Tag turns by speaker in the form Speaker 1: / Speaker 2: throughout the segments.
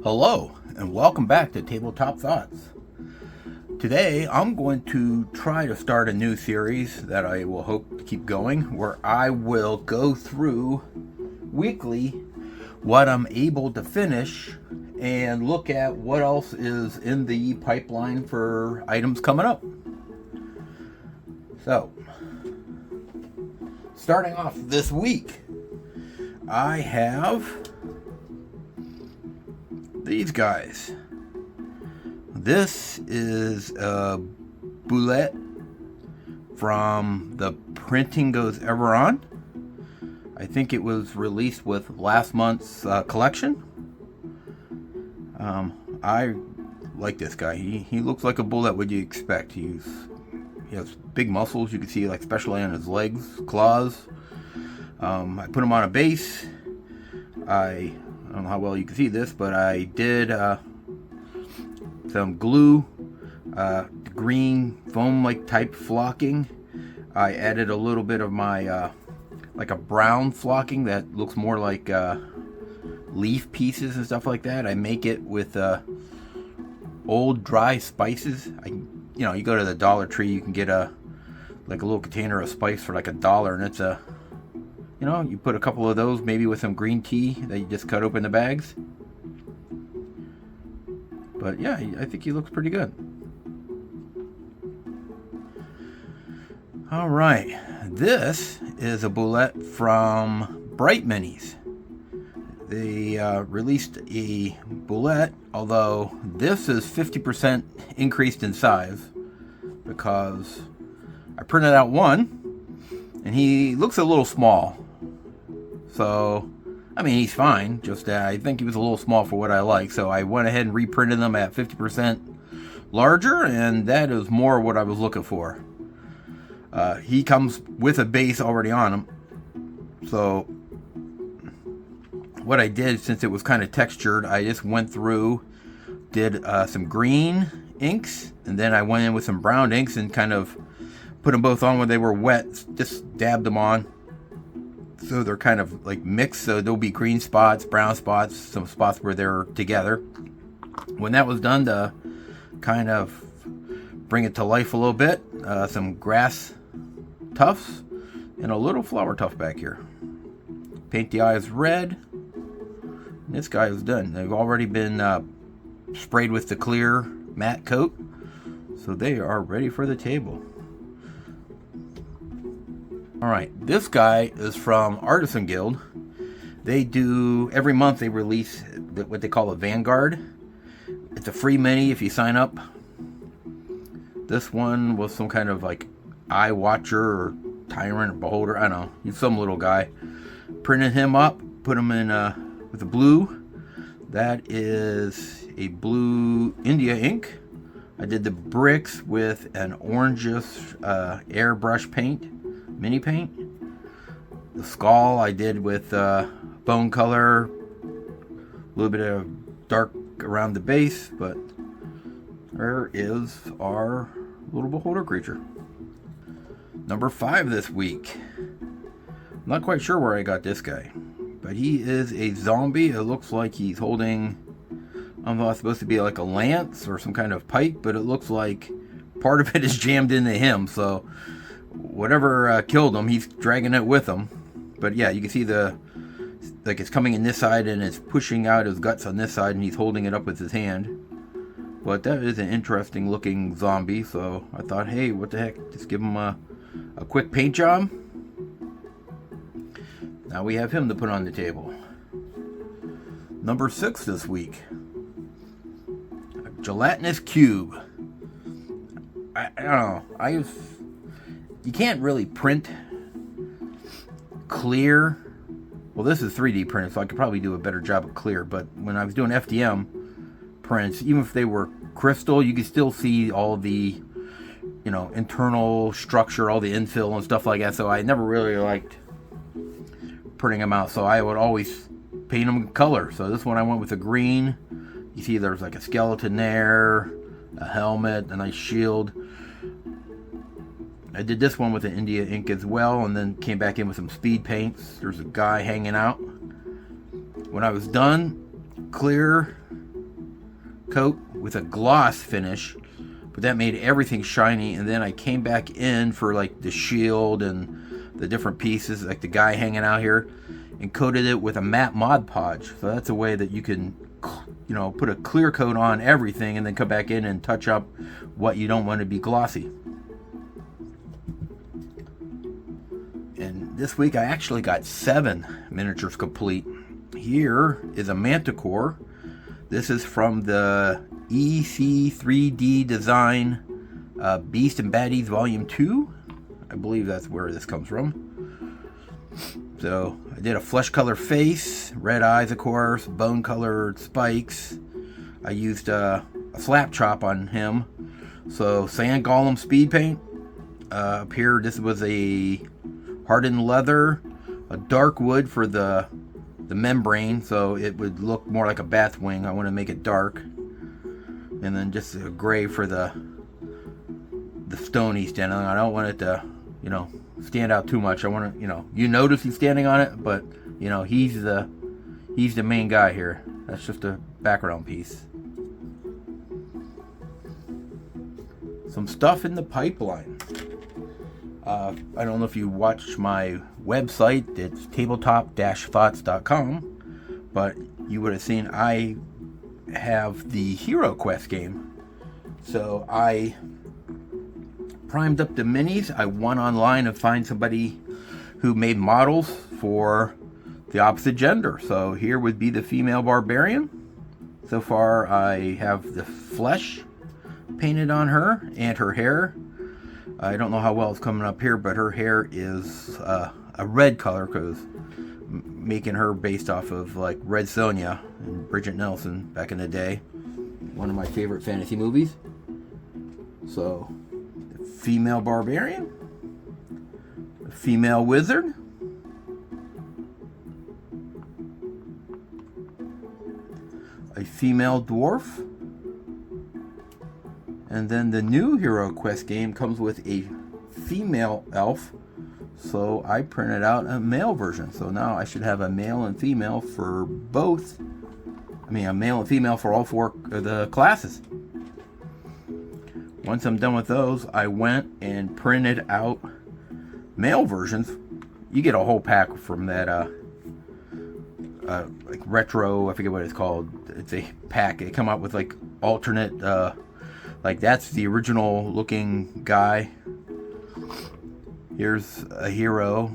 Speaker 1: Hello, and welcome back to Tabletop Thoughts. Today, I'm going to try to start a new series that I will hope to keep going, where I will go through weekly what I'm able to finish and look at what else is in the pipeline for items coming up. So, starting off this week, I have these guys. This is a boulette from the Printing Goes Ever On. I think it was released with last month's collection. I like this guy. He looks like a boulette. What do you expect? He has big muscles. You can see, like, especially on his legs, claws. I put him on a base. I don't know how well you can see this, but I did some glue, green foam-like type flocking. I added a little bit of my like a brown flocking that looks more like leaf pieces and stuff like that. I make it with old dry spices. You go to the Dollar Tree, you can get a little container of spice for like $1, and it's you put a couple of those, maybe with some green tea that you just cut open the bags. But yeah, I think he looks pretty good. All right, this is a boulette from Brite Minis. They released a boulette, although this is 50% increased in size, because I printed out one, and he looks a little small. So, I mean, he's fine, just I think he was a little small for what I like, so I went ahead and reprinted them at 50% larger, and that is more what I was looking for. He comes with a base already on him, so what I did, since it was kind of textured, I just went through, did some green inks, and then I went in with some brown inks and kind of put them both on when they were wet, just dabbed them on. So they're kind of like mixed, so there'll be green spots, brown spots, some spots where they're together. When that was done, to kind of bring it to life a little bit, some grass tufts and a little flower tuft back here. Paint the eyes red. And this guy is done. They've already been sprayed with the clear matte coat, so they are ready for the table. Alright, this guy is from Artisan Guild. They do, every month they release what they call a Vanguard. It's a free mini if you sign up. This one was some kind of like eye watcher or tyrant or beholder, I don't know. He's some little guy. Printed him up, put him in with a blue. That is a blue India ink. I did the bricks with an orangish airbrush paint. Mini paint. The skull I did with bone color, a little bit of dark around the base, but there is our little beholder creature. Number 5 this week. I'm not quite sure where I got this guy, but he is a zombie. It looks like he's holding, I don't know, it's supposed to be like a lance or some kind of pipe, but it looks like part of it is jammed into him, so whatever killed him, he's dragging it with him. But yeah, you can see it's coming in this side and it's pushing out his guts on this side, and he's holding it up with his hand. But that is an interesting looking zombie, so I thought, hey, what the heck, just give him a quick paint job. Now we have him to put on the table. Number 6 this week, a gelatinous cube. I don't know, you can't really print clear. Well, this is 3D printed, so I could probably do a better job of clear. But when I was doing FDM prints, even if they were crystal, you could still see all the, internal structure, all the infill and stuff like that. So I never really liked printing them out. So I would always paint them color. So this one I went with a green. You see there's like a skeleton there, a helmet, a nice shield. I did this one with an India ink as well, and then came back in with some speed paints. There's a guy hanging out. When I was done, clear coat with a gloss finish, but that made everything shiny. And then I came back in for like the shield and the different pieces, like the guy hanging out here, and coated it with a matte Mod Podge. So that's a way that you can, you know, put a clear coat on everything and then come back in and touch up what you don't want to be glossy. And this week I actually got 7 miniatures complete. Here is a manticore. This is from the EC3D Design Beast and Baddies Volume 2. I believe that's where this comes from. So I did a flesh color face, red eyes of course, bone colored spikes. I used a slap chop on him. So sand golem speed paint. Up here this was a hardened leather, a dark wood for the membrane, so it would look more like a bat wing. I want to make it dark, and then just a gray for the stone he's standing on. I don't want it to, you know, stand out too much. I want to, you notice he's standing on it, but you know he's the main guy here. That's just a background piece. Some stuff in the pipeline. I don't know if you watch my website, it's tabletop-thoughts.com, but you would have seen I have the HeroQuest game. So I primed up the minis. I went online and find somebody who made models for the opposite gender. So here would be the female barbarian. So far I have the flesh painted on her and her hair. I don't know how well it's coming up here, but her hair is a red color, because making her based off of like Red Sonja and Bridget Nelson back in the day, one of my favorite fantasy movies. So, the female barbarian, the female wizard, a female dwarf. And then the new HeroQuest game comes with a female elf. So I printed out a male version. So now I should have a male and female for both. I mean, a male and female for all 4 of the classes. Once I'm done with those, I went and printed out male versions. You get a whole pack from that like retro, I forget what it's called. It's a pack. They come out with like alternate like that's the original looking guy. Here's a hero.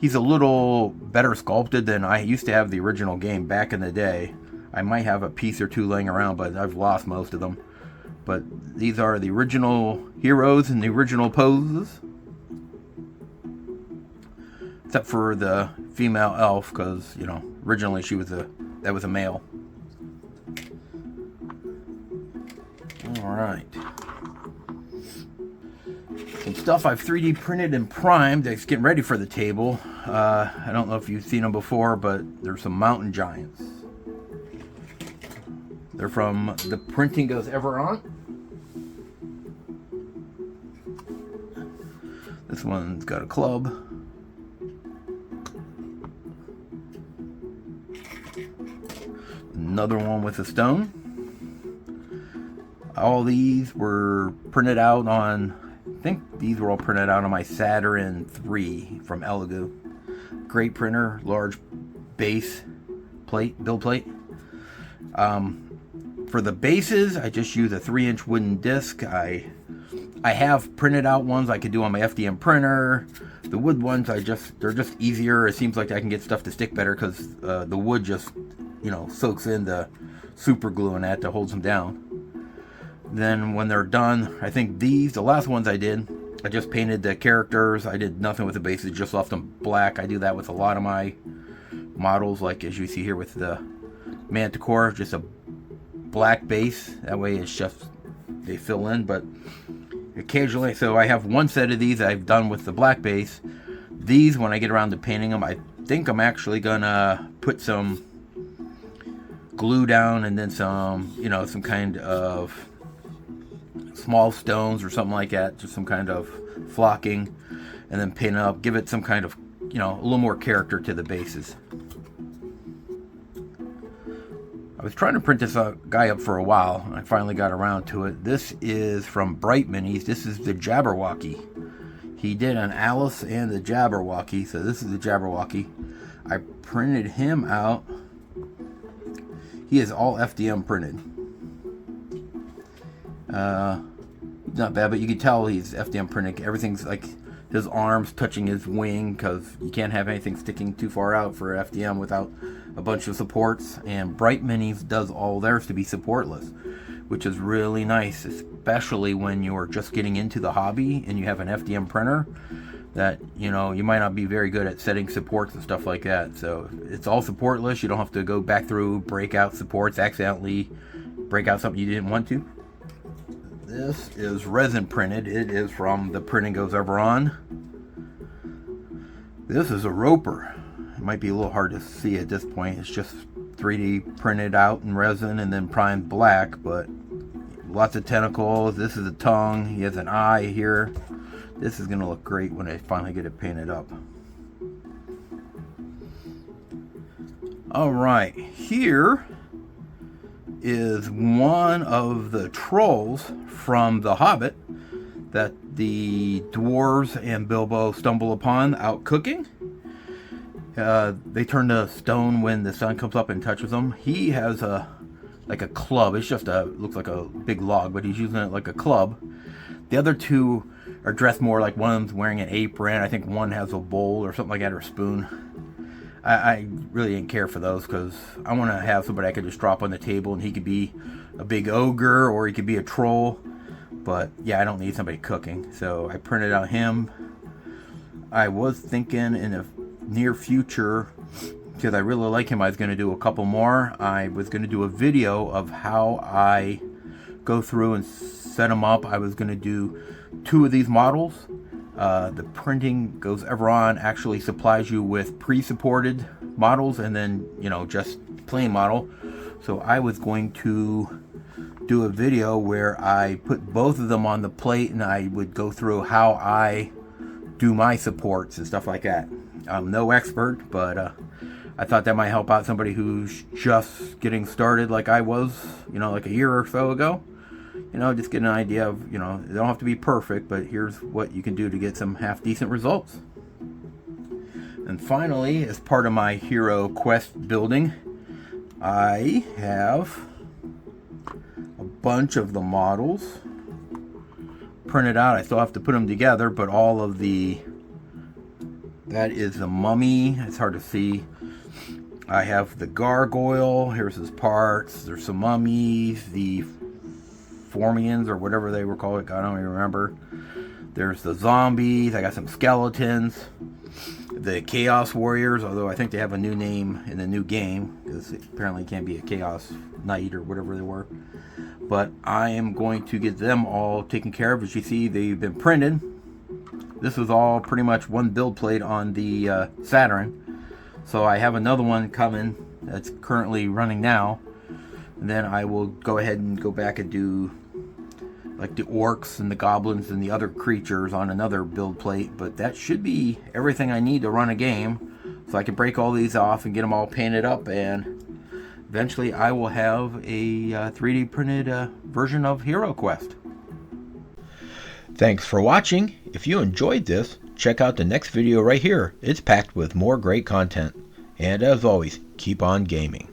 Speaker 1: He's a little better sculpted than I used to have the original game back in the day. I might have a piece or two laying around, but I've lost most of them. But these are the original heroes and the original poses. Except for the female elf, because, you know, originally that was a male. Alright. Some stuff I've 3D printed and primed that's getting ready for the table. I don't know if you've seen them before, but there's some mountain giants. They're from The Printing Goes Ever On. This one's got a club. Another one with a stone. All these were printed out on, I think these were all printed out on my Saturn 3 from Elegoo. Great printer, large base plate, build plate. For the bases, I just use a 3-inch wooden disc. I have printed out ones I could do on my FDM printer. The wood ones, they're just easier. It seems like I can get stuff to stick better because the wood just, you know, soaks in the super glue and that holds them down. Then when they're done, I think the last ones I did, I just painted the characters. I did nothing with the bases, just left them black. I do that with a lot of my models, like as you see here with the manticore, just a black base. That way it's just, they fill in, but occasionally, so I have one set of these I've done with the black base. These, when I get around to painting them, I think I'm actually gonna put some glue down and then some, you know, some kind of small stones or something like that, just some kind of flocking, and then paint it up, give it some kind of, you know, a little more character to the bases. I was trying to print this guy up for a while. I finally got around to it. This is from Bright Minis. This is the Jabberwocki. He did an Alice and the Jabberwocki, so this is the Jabberwocki. I printed him out. He is all FDM printed. Not bad, but you can tell he's FDM printed. Everything's like his arms touching his wing, because you can't have anything sticking too far out for FDM without a bunch of supports. And Brite Minis does all theirs to be supportless, which is really nice, especially when you're just getting into the hobby and you have an FDM printer that, you know, you might not be very good at setting supports and stuff like that. So it's all supportless. You don't have to go back through, break out supports, accidentally break out something you didn't want to. This is resin printed. It is from the Printing Goes Ever On. This is a roper. It might be a little hard to see at this point. It's just 3D printed out in resin and then primed black, but lots of tentacles. This is a tongue. He has an eye here. This is going to look great when I finally get it painted up. Alright, here is one of the trolls from the Hobbit that the dwarves and Bilbo stumble upon out cooking. They turn to stone when the sun comes up and touches them. He has like a club. It's just looks like a big log, but he's using it like a club. The other two are dressed more like one's wearing an apron. I think one has a bowl or something like that, or a spoon. I really didn't care for those, because I want to have somebody I could just drop on the table, and he could be a big ogre or he could be a troll. But yeah, I don't need somebody cooking, so I printed out him. I was thinking in the near future, because I really like him, I was going to do a couple more. I was going to do a video of how I go through and set them up. I was going to do 2 of these models. The Printing Goes Ever On actually supplies you with pre-supported models and then, you know, just plain model. So I was going to do a video where I put both of them on the plate and I would go through how I do my supports and stuff like that. I'm no expert, but I thought that might help out somebody who's just getting started like I was, you know, like a year or so ago. You know, just get an idea of, you know, they don't have to be perfect, but here's what you can do to get some half-decent results. And finally, as part of my HeroQuest building, I have a bunch of the models printed out. I still have to put them together, but all of the... That is the mummy. It's hard to see. I have the gargoyle. Here's his parts. There's some mummies. The Formians, or whatever they were called, I don't even remember. There's the zombies. I got some skeletons. The Chaos Warriors, although I think they have a new name in the new game, because it apparently can't be a Chaos Knight or whatever they were. But I am going to get them all taken care of. As you see, they've been printed. This was all pretty much one build plate on the Saturn. So I have another one coming that's currently running now. And then I will go ahead and go back and do like the orcs and the goblins and the other creatures on another build plate. But that should be everything I need to run a game. So I can break all these off and get them all painted up. And eventually I will have a 3D printed version of HeroQuest. Thanks for watching. If you enjoyed this, check out the next video right here. It's packed with more great content. And as always, keep on gaming.